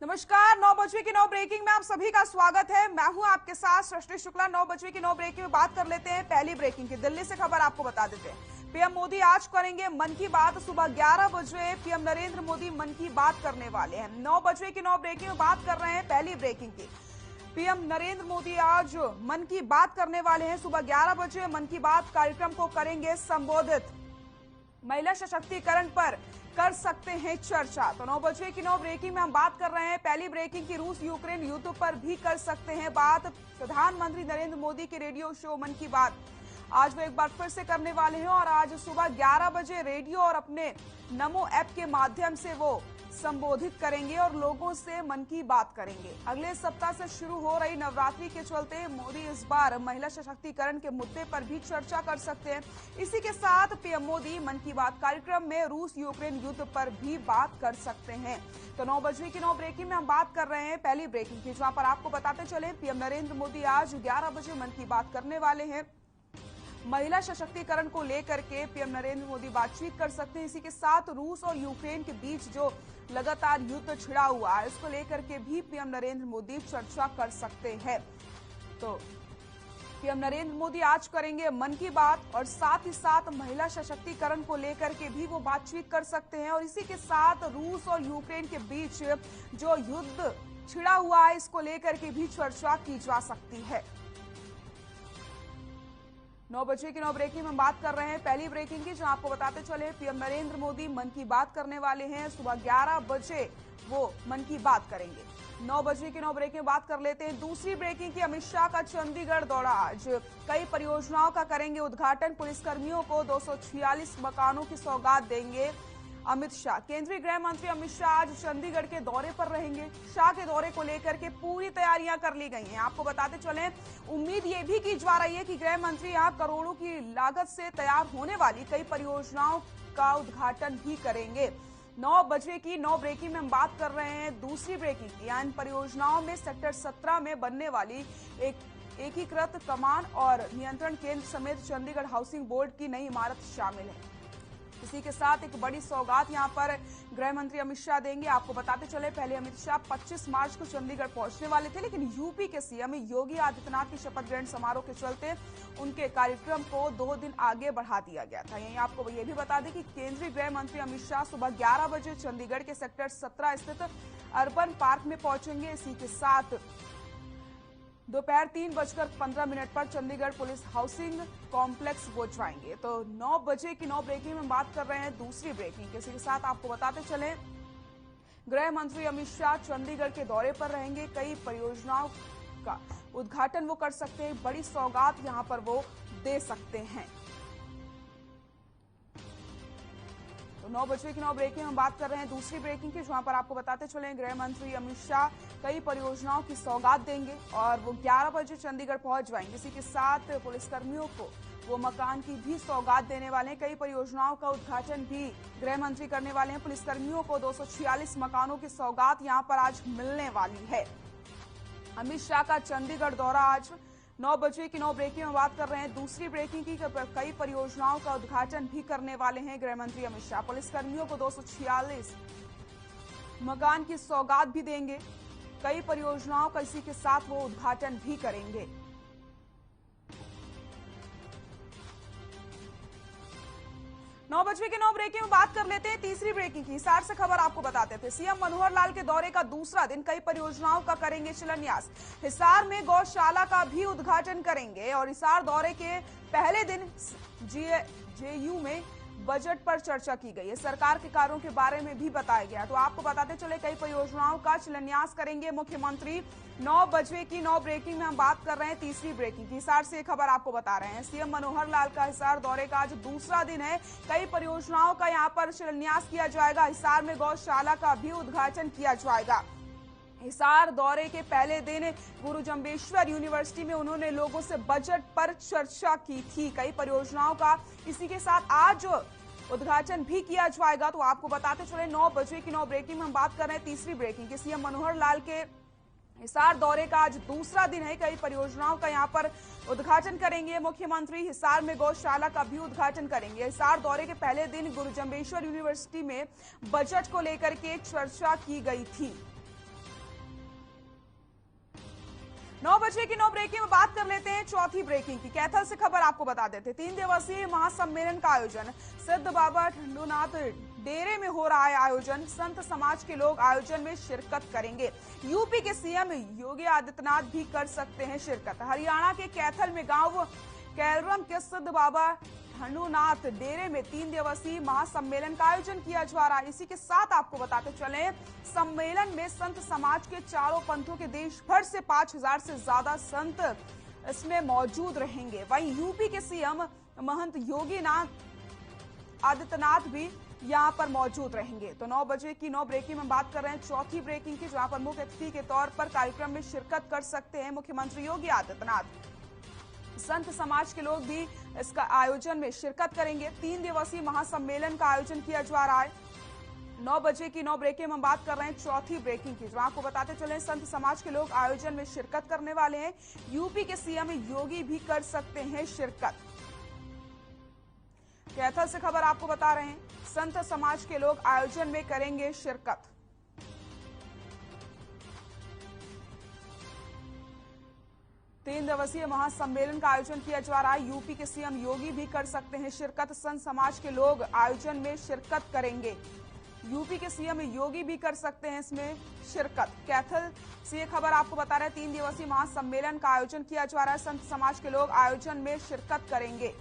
नमस्कार। 9 बजे की 9 ब्रेकिंग में आप सभी का स्वागत है। मैं हूं आपके साथ सृष्टि शुक्ला। 9 बजे की 9 ब्रेकिंग में बात कर लेते हैं पहली ब्रेकिंग की। दिल्ली से खबर आपको बता देते हैं। पीएम मोदी आज करेंगे मन की बात। सुबह 11 बजे पीएम नरेंद्र मोदी मन की बात करने वाले हैं। 9 बजे की 9 ब्रेकिंग में बात कर रहे हैं पहली ब्रेकिंग की। पीएम नरेंद्र मोदी आज मन की बात करने वाले हैं। सुबह 11 बजे मन की बात कार्यक्रम को करेंगे संबोधित। महिला सशक्तिकरण पर कर सकते हैं चर्चा। तो 9 बजे की 9 ब्रेकिंग में हम बात कर रहे हैं पहली ब्रेकिंग की। रूस यूक्रेन युद्ध पर भी कर सकते हैं बात। प्रधानमंत्री नरेंद्र मोदी के रेडियो शो मन की बात आज वो एक बार फिर से करने वाले हैं और आज सुबह 11 बजे रेडियो और अपने नमो ऐप के माध्यम से वो संबोधित करेंगे और लोगों से मन की बात करेंगे। अगले सप्ताह से शुरू हो रही नवरात्रि के चलते मोदी इस बार महिला सशक्तिकरण के मुद्दे पर भी चर्चा कर सकते हैं। इसी के साथ पीएम मोदी मन की बात कार्यक्रम में रूस यूक्रेन युद्ध पर भी बात कर सकते हैं। तो 9 बजे की 9 ब्रेकिंग में हम बात कर रहे हैं पहली ब्रेकिंग की, जहां पर आपको बताते चले पीएम नरेंद्र मोदी आज 11 बजे मन की बात करने वाले हैं। महिला सशक्तिकरण को लेकर के पीएम नरेंद्र मोदी बातचीत कर सकते हैं। इसी के साथ रूस और यूक्रेन के बीच जो लगातार युद्ध छिड़ा हुआ है इसको लेकर के भी पीएम नरेंद्र मोदी चर्चा कर सकते हैं। तो पीएम नरेंद्र मोदी आज करेंगे मन की बात और साथ ही साथ महिला सशक्तिकरण को लेकर के भी वो बातचीत कर सकते हैं। और इसी के साथ रूस और यूक्रेन के बीच जो युद्ध छिड़ा हुआ है इसको लेकर के भी चर्चा की जा सकती है। 9 बजे की 9 ब्रेकिंग में बात कर रहे हैं पहली ब्रेकिंग की, जहां आपको बताते चले पीएम नरेंद्र मोदी मन की बात करने वाले हैं। सुबह 11 बजे वो मन की बात करेंगे। 9 बजे की 9 ब्रेकिंग में बात कर लेते हैं दूसरी ब्रेकिंग की। अमित शाह का चंडीगढ़ दौरा। आज कई परियोजनाओं का करेंगे उद्घाटन। पुलिसकर्मियों को 246 मकानों की सौगात देंगे अमित शाह। केंद्रीय गृह मंत्री अमित शाह आज चंडीगढ़ के दौरे पर रहेंगे। शाह के दौरे को लेकर के पूरी तैयारियां कर ली गई हैं। आपको बताते चलें उम्मीद ये भी की जा रही है कि गृह मंत्री यहां करोड़ों की लागत से तैयार होने वाली कई परियोजनाओं का उद्घाटन भी करेंगे। 9 बजे की 9 ब्रेकिंग में हम बात कर रहे हैं दूसरी ब्रेकिंग की। इन परियोजनाओं में सेक्टर 17 में बनने वाली एक एकीकृत कमान और नियंत्रण केंद्र समेत चंडीगढ़ हाउसिंग बोर्ड की नई इमारत शामिल है। इसी के साथ एक बड़ी सौगात यहां पर गृह मंत्री अमित शाह देंगे। आपको बताते चले पहले अमित शाह 25 मार्च को चंडीगढ़ पहुंचने वाले थे, लेकिन यूपी के सीएम योगी आदित्यनाथ की शपथ ग्रहण समारोह के चलते उनके कार्यक्रम को 2 दिन आगे बढ़ा दिया गया था। यहीं आपको ये भी बता दें कि केंद्रीय गृह मंत्री अमित शाह सुबह 11 बजे चंडीगढ़ के सेक्टर 17 स्थित अर्बन पार्क में पहुंचेंगे। इसी के साथ दोपहर 3:15 पर चंडीगढ़ पुलिस हाउसिंग कॉम्प्लेक्स वो जाएंगे। तो 9 बजे की 9 ब्रेकिंग में बात कर रहे हैं दूसरी ब्रेकिंग। इसी के साथ आपको बताते चले गृह मंत्री अमित शाह चंडीगढ़ के दौरे पर रहेंगे। कई परियोजनाओं का उद्घाटन वो कर सकते हैं। बड़ी सौगात यहां पर वो दे सकते हैं। तो 9 बजे की 9 ब्रेकिंग में बात कर रहे हैं दूसरी ब्रेकिंग की, जहां पर आपको बताते चले गृह मंत्री अमित शाह कई परियोजनाओं की सौगात देंगे और वो 11 बजे चंडीगढ़ पहुंच जाएंगे। इसी के साथ पुलिसकर्मियों को वो मकान की भी सौगात देने वाले हैं। कई परियोजनाओं का उद्घाटन भी गृह मंत्री करने वाले हैं। पुलिसकर्मियों को 246 मकानों की सौगात यहां पर आज मिलने वाली है। अमित शाह का चंडीगढ़ दौरा आज 9 बजे की 9 ब्रेकिंग में बात कर रहे हैं दूसरी ब्रेकिंग की। कई परियोजनाओं का उद्घाटन भी करने वाले हैं गृह मंत्री अमित शाह। पुलिसकर्मियों को 246 मकान की सौगात भी देंगे। कई परियोजनाओं का इसी के साथ वो उद्घाटन भी करेंगे। नौ बजे की 9 ब्रेकिंग में बात कर लेते हैं तीसरी ब्रेकिंग की। हिसार से खबर आपको बताते थे सीएम मनोहर लाल के दौरे का दूसरा दिन। कई परियोजनाओं का करेंगे शिलान्यास। हिसार में गौशाला का भी उद्घाटन करेंगे और हिसार दौरे के पहले दिन जेयू में बजट पर चर्चा की गई है। सरकार के कार्यों के बारे में भी बताया गया। तो आपको बताते चले कई परियोजनाओं का शिलान्यास करेंगे मुख्यमंत्री। 9 बजे की 9 ब्रेकिंग में हम बात कर रहे हैं तीसरी ब्रेकिंग की। हिसार से खबर आपको बता रहे हैं सीएम मनोहर लाल का हिसार दौरे का आज दूसरा दिन है। कई परियोजनाओं का यहां पर शिलान्यास किया जाएगा। हिसार में गौशाला का भी उद्घाटन किया जाएगा। हिसार दौरे के पहले दिन गुरु जम्बेश्वर यूनिवर्सिटी में उन्होंने लोगों से बजट पर चर्चा की थी। कई परियोजनाओं का इसी के साथ आज उद्घाटन भी किया जाएगा। तो आपको बताते चले 9 बजे की 9 ब्रेकिंग में हम बात कर रहे हैं तीसरी ब्रेकिंग की। सीएम मनोहर लाल के हिसार दौरे का आज दूसरा दिन है। कई परियोजनाओं का यहां पर उद्घाटन करेंगे मुख्यमंत्री। हिसार में गौशाला का भी उद्घाटन करेंगे। हिसार दौरे के पहले दिन गुरु जम्बेश्वर यूनिवर्सिटी में बजट को लेकर के चर्चा की गई थी। 9 बजे की 9 ब्रेकिंग में बात कर लेते हैं चौथी ब्रेकिंग की। कैथल से खबर आपको बता देते हैं 3 दिवसीय महासम्मेलन का आयोजन सिद्ध बाबा ठंडूनाथ डेरे में हो रहा है आयोजन। संत समाज के लोग आयोजन में शिरकत करेंगे। यूपी के सीएम योगी आदित्यनाथ भी कर सकते हैं शिरकत। हरियाणा के कैथल में गांव कैलरम के सिद्ध बाबा ठंडूनाथ डेरे में 3 दिवसीय महासम्मेलन का आयोजन किया जा रहा है। इसी के साथ आपको बताते चले सम्मेलन में संत समाज के चारों पंथों के देश भर से 5000 से ज्यादा संत इसमें मौजूद रहेंगे। वहीं यूपी के सीएम महंत योगी आदित्यनाथ भी यहां पर मौजूद रहेंगे। तो 9 बजे की 9 ब्रेकिंग में बात कर रहे हैं चौथी ब्रेकिंग की, जहां पर मुख्य अतिथि के तौर पर कार्यक्रम में शिरकत कर सकते हैं मुख्यमंत्री योगी आदित्यनाथ। संत समाज के लोग भी इसका आयोजन में शिरकत करेंगे। 3 दिवसीय महासम्मेलन का आयोजन किया जा रहा है। 9 बजे की 9 ब्रेकिंग में बात कर रहे हैं चौथी ब्रेकिंग की, जो आपको बताते चले संत समाज के लोग आयोजन में शिरकत करने वाले हैं। यूपी के सीएम योगी भी कर सकते हैं शिरकत। कैथल से खबर आपको बता रहे हैं संत समाज के लोग आयोजन में करेंगे शिरकत। तीन दिवसीय महासम्मेलन का आयोजन किया जा रहा है। यूपी के सीएम योगी भी कर सकते हैं शिरकत। संत समाज के लोग आयोजन में शिरकत करेंगे। यूपी के सीएम योगी भी कर सकते हैं इसमें शिरकत। कैथल से ये खबर आपको बता रहे हैं 3 दिवसीय महासम्मेलन का आयोजन किया जा रहा है। संत समाज के लोग आयोजन में शिरकत करेंगे।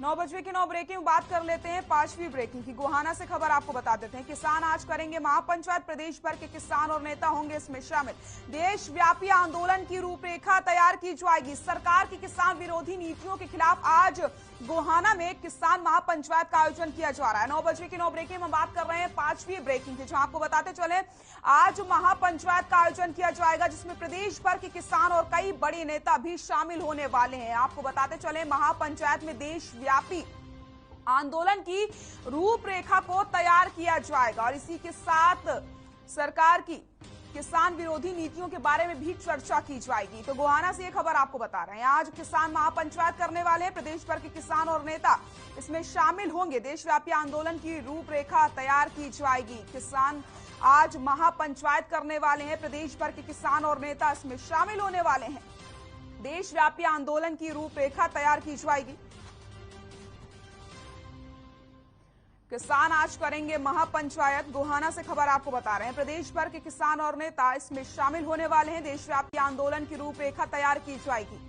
नौ बजे की 9 ब्रेकिंग में बात कर लेते हैं 5वीं ब्रेकिंग की। गोहाना से खबर आपको बता देते हैं किसान आज करेंगे महापंचायत। प्रदेश भर के किसान और नेता होंगे इसमें शामिल। देशव्यापी आंदोलन की रूपरेखा तैयार की जाएगी। सरकार की किसान विरोधी नीतियों के खिलाफ आज गोहाना में किसान महापंचायत का आयोजन किया जा रहा है। 9 बजे की 9 ब्रेकिंग में बात कर रहे हैं 5वीं ब्रेकिंग की, जहां आपको बताते चले आज महापंचायत का आयोजन किया जाएगा, जिसमें प्रदेश भर के किसान और कई बड़े नेता भी शामिल होने वाले हैं। आपको बताते चले महापंचायत में देशव्यापी आंदोलन की रूपरेखा को तैयार किया जाएगा और इसी के साथ सरकार की किसान विरोधी नीतियों के बारे में भी चर्चा की जाएगी। तो गोहाना से ये खबर आपको बता रहे हैं आज किसान महापंचायत करने वाले हैं। प्रदेश भर के किसान और नेता इसमें शामिल होंगे। देशव्यापी आंदोलन की रूपरेखा तैयार की जाएगी। किसान आज महापंचायत करने वाले हैं। प्रदेश भर के किसान और नेता इसमें शामिल होने वाले हैं। देशव्यापी आंदोलन की रूपरेखा तैयार की जाएगी। किसान आज करेंगे महापंचायत। गोहाना से खबर आपको बता रहे हैं प्रदेश भर के किसान और नेता इसमें शामिल होने वाले हैं। देशव्यापी आंदोलन की रूपरेखा तैयार की जाएगी।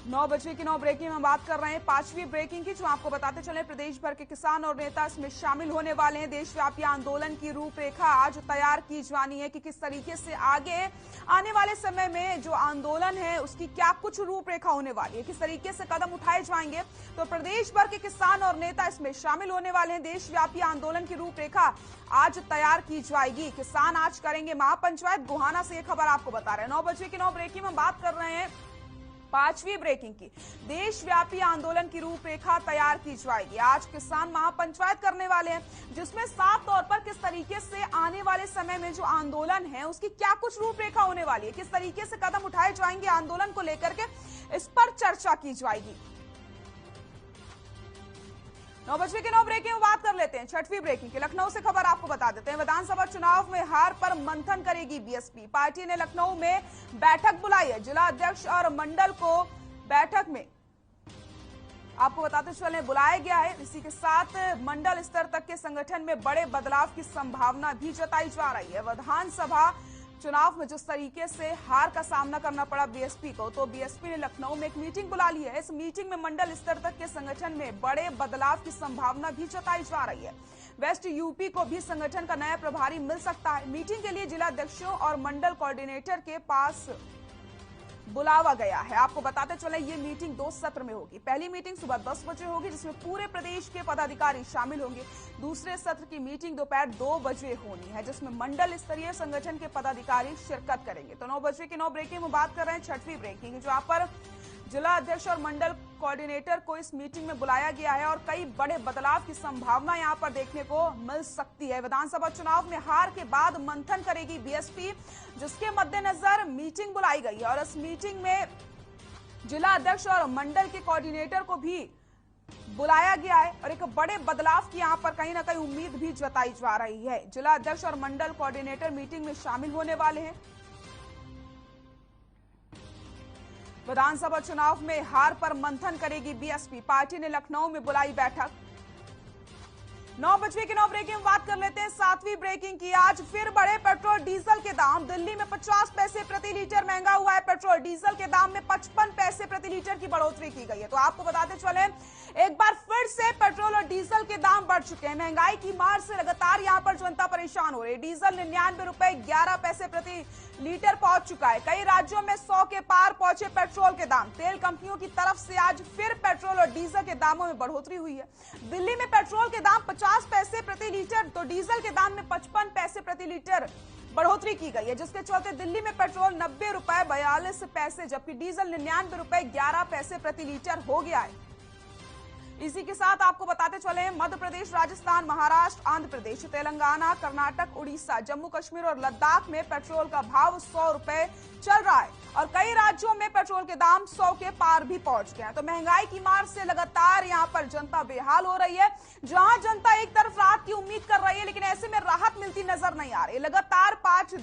9 बजे की 9 ब्रेकिंग में बात कर रहे हैं 5वीं ब्रेकिंग की, जो आपको बताते चले प्रदेश भर के किसान और नेता इसमें शामिल होने वाले हैं। देशव्यापी आंदोलन की रूपरेखा आज तैयार की जानी है कि किस तरीके से आगे आने वाले समय में जो आंदोलन है उसकी क्या कुछ रूपरेखा होने वाली है, किस तरीके से कदम उठाए जाएंगे। तो प्रदेश भर के किसान और नेता इसमें शामिल होने वाले हैं। देशव्यापी आंदोलन की रूपरेखा आज तैयार की जाएगी। किसान आज करेंगे महापंचायत। गोहाना से ये खबर आपको बता रहे हैं। 9 बजे की 9 ब्रेकिंग में बात कर रहे हैं 5वीं ब्रेकिंग की। देशव्यापी आंदोलन की रूपरेखा तैयार की जाएगी। आज किसान महापंचायत करने वाले हैं, जिसमें साफ तौर पर किस तरीके से आने वाले समय में जो आंदोलन है उसकी क्या कुछ रूपरेखा होने वाली है, किस तरीके से कदम उठाए जाएंगे आंदोलन को लेकर के, इस पर चर्चा की जाएगी। 9 बजे के 9 ब्रेकिंग में बात कर लेते हैं 6वीं ब्रेकिंग की। लखनऊ से खबर आपको बता देते हैं विधानसभा चुनाव में हार पर मंथन करेगी बीएसपी। पार्टी ने लखनऊ में बैठक बुलाई है। जिला अध्यक्ष और मंडल को बैठक में आपको बताते चले बुलाया गया है। इसी के साथ मंडल स्तर तक के संगठन में बड़े बदलाव की संभावना भी जताई जा रही है। विधानसभा चुनाव में जिस तरीके से हार का सामना करना पड़ा बीएसपी को, तो बीएसपी ने लखनऊ में एक मीटिंग बुला ली है। इस मीटिंग में मंडल स्तर तक के संगठन में बड़े बदलाव की संभावना भी जताई जा रही है। वेस्ट यूपी को भी संगठन का नया प्रभारी मिल सकता है। मीटिंग के लिए जिला अध्यक्षों और मंडल कोऑर्डिनेटर के पास बुलावा गया है। आपको बताते चले ये मीटिंग 2 सत्र में होगी। पहली मीटिंग सुबह 10 बजे होगी, जिसमें पूरे प्रदेश के पदाधिकारी शामिल होंगे। दूसरे सत्र की मीटिंग दोपहर 2 बजे होनी है, जिसमें मंडल स्तरीय संगठन के पदाधिकारी शिरकत करेंगे। तो 9 बजे की 9 ब्रेकिंग में बात कर रहे हैं 6वीं ब्रेकिंग, जहां पर जिला अध्यक्ष और मंडल कोऑर्डिनेटर को इस मीटिंग में बुलाया गया है और कई बड़े बदलाव की संभावना यहां पर देखने को मिल सकती है। विधानसभा चुनाव में हार के बाद मंथन करेगी बीएसपी, जिसके मद्देनजर मीटिंग बुलाई गई है और इस मीटिंग में जिला अध्यक्ष और मंडल के कोऑर्डिनेटर को भी बुलाया गया है और एक बड़े बदलाव की यहां पर कहीं ना कहीं उम्मीद भी जताई जा रही है। जिला अध्यक्ष और मंडल कोऑर्डिनेटर मीटिंग में शामिल होने वाले हैं। विधानसभा चुनाव में हार पर मंथन करेगी बीएसपी, पार्टी ने लखनऊ में बुलाई बैठक। 9 बजे की 9 ब्रेकिंग में बात कर लेते हैं 7वीं ब्रेकिंग की। आज फिर बढ़े पेट्रोल डीजल के दाम। दिल्ली में 50 पैसे प्रति लीटर महंगा हुआ है पेट्रोल। डीजल के दाम में 55 पैसे प्रति लीटर की बढ़ोतरी की गई है। तो आपको बताते चले एक बार फिर से पेट्रोल और डीजल के दाम बढ़ चुके हैं। महंगाई की मार से लगातार यहां पर जनता परेशान हो रही है। डीजल 99 रुपए 11 पैसे प्रति लीटर पहुंच चुका है। कई राज्यों में 100 के पार पहुंचे पेट्रोल के दाम। तेल कंपनियों की तरफ से आज फिर पेट्रोल और डीजल के दामों में बढ़ोतरी हुई है। दिल्ली में पेट्रोल के दाम 50 पैसे प्रति लीटर तो डीजल के दाम में 55 पैसे प्रति लीटर बढ़ोतरी की गई है, जिसके चलते दिल्ली में पेट्रोल 90 रुपए 42 पैसे जबकि डीजल 99 रुपए 11 पैसे प्रति लीटर हो गया है। इसी के साथ आपको बताते चले मध्य प्रदेश, राजस्थान, महाराष्ट्र, आंध्र प्रदेश, तेलंगाना, कर्नाटक, उड़ीसा, जम्मू कश्मीर और लद्दाख में पेट्रोल का भाव 100 रुपए चल रहा है और कई राज्यों में पेट्रोल के दाम 100 के पार भी पहुंच गए हैं। तो महंगाई की मार से लगातार यहां पर जनता बेहाल हो रही है। जहां जनता एक तरफ राहत की उम्मीद कर रही है, लेकिन ऐसे में राहत मिलती नजर नहीं आ रही। लगातार 5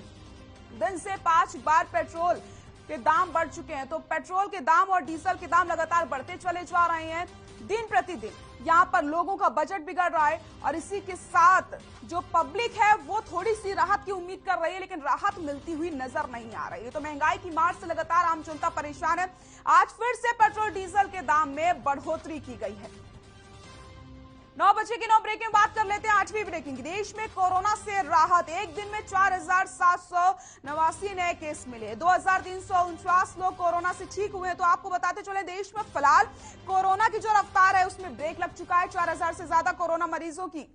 दिन से 5 बार पेट्रोल के दाम बढ़ चुके हैं। तो पेट्रोल के दाम और डीजल के दाम लगातार बढ़ते चले जा रहे हैं। दिन प्रतिदिन यहां पर लोगों का बजट बिगड़ रहा है और इसी के साथ जो पब्लिक है वो थोड़ी सी राहत की उम्मीद कर रही है, लेकिन राहत मिलती हुई नजर नहीं आ रही है। तो महंगाई की मार से लगातार आम जनता परेशान है। आज फिर से पेट्रोल डीजल के दाम में बढ़ोतरी की गई है। 9 बजे की 9 ब्रेकिंग में बात कर लेते हैं 8वीं ब्रेकिंग। देश में कोरोना से राहत। एक दिन में 4789 नए केस मिले। 2349 लोग कोरोना से ठीक हुए। तो आपको बताते चले देश में फिलहाल कोरोना की जो रफ्तार है उसमें ब्रेक लग चुका है। 4000 से ज्यादा कोरोना मरीजों की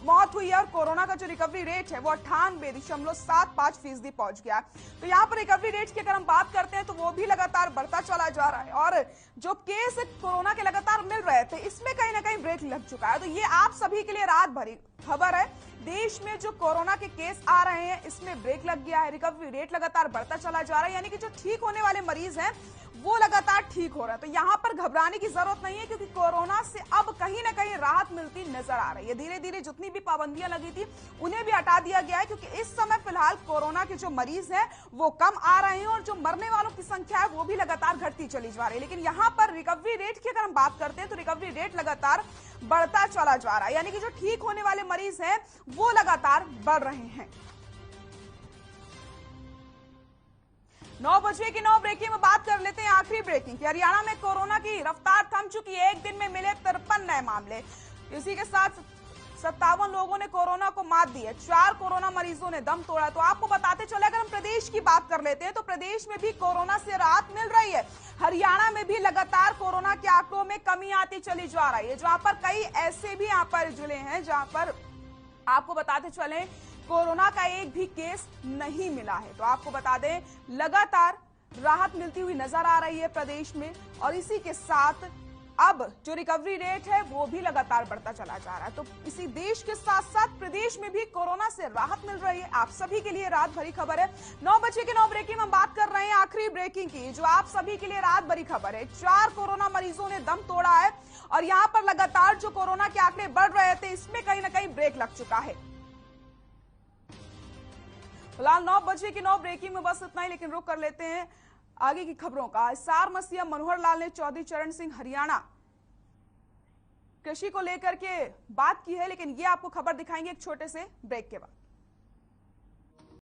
मौत हुई है और कोरोना का जो रिकवरी रेट है वो 98.75% पहुंच गया। तो यहाँ पर रिकवरी रेट की अगर हम बात करते हैं तो वो भी लगातार बढ़ता चला जा रहा है और जो केस कोरोना के लगातार मिल रहे थे इसमें कहीं ना कहीं ब्रेक लग चुका है। तो ये आप सभी के लिए राहत भरी खबर है। देश में जो कोरोना के केस आ रहे हैं इसमें ब्रेक लग गया है। रिकवरी रेट लगातार बढ़ता चला जा रहा है, यानी कि जो ठीक होने वाले मरीज हैं वो लगातार ठीक हो रहा है। तो यहाँ पर घबराने की जरूरत नहीं है, क्योंकि कोरोना से अब कहीं ना कहीं राहत मिलती नजर आ रही है। धीरे धीरे जितनी भी पाबंदियां लगी थी उन्हें भी हटा दिया गया है, क्योंकि इस समय फिलहाल कोरोना के जो मरीज हैं वो कम आ रहे हैं और जो मरने वालों की संख्या है वो भी लगातार घटती चली जा रही है। लेकिन यहाँ पर रिकवरी रेट की अगर हम बात करते हैं तो रिकवरी रेट लगातार बढ़ता चला जा रहा है, यानी कि जो ठीक होने वाले मरीज हैं वो लगातार बढ़ रहे हैं। 9 बजे की 9 ब्रेकिंग में बात कर लेते हैं आखिरी ब्रेकिंग की। हरियाणा में कोरोना की रफ्तार थम चुकी है। एक दिन में मिले 53 नए मामले। इसी के साथ 57 लोगों ने कोरोना को मात दी है। 4 कोरोना मरीजों ने दम तोड़ा। तो आपको बताते चले अगर हम प्रदेश की बात कर लेते हैं तो प्रदेश में भी कोरोना से राहत मिल रही है। हरियाणा में भी लगातार कोरोना के आंकड़ों में कमी आती चली जा रही है, जहां पर कई ऐसे भी यहाँ पर जिले हैं जहां पर आपको बताते चले कोरोना का एक भी केस नहीं मिला है। तो आपको बता दें लगातार राहत मिलती हुई नजर आ रही है प्रदेश में और इसी के साथ अब जो रिकवरी रेट है वो भी लगातार बढ़ता चला जा रहा है। तो इसी देश के साथ साथ प्रदेश में भी कोरोना से राहत मिल रही है। आप सभी के लिए राहत भरी खबर है। 9 बजे की 9 ब्रेकिंग में हम बात कर रहे हैं आखिरी ब्रेकिंग की, जो आप सभी के लिए राहत भरी खबर है। 4 कोरोना मरीजों ने दम तोड़ा है और यहाँ पर लगातार जो कोरोना के आंकड़े बढ़ रहे थे इसमें कहीं ना कहीं ब्रेक लग चुका है। फिलहाल 9 बजे की 9 ब्रेकिंग में बस इतना ही, लेकिन रुक कर लेते हैं आगे की खबरों का। SR मसीहा मनोहर लाल ने चौधरी चरण सिंह हरियाणा कृषि को लेकर के बात की है, लेकिन ये आपको खबर दिखाएंगे एक छोटे से ब्रेक के बाद।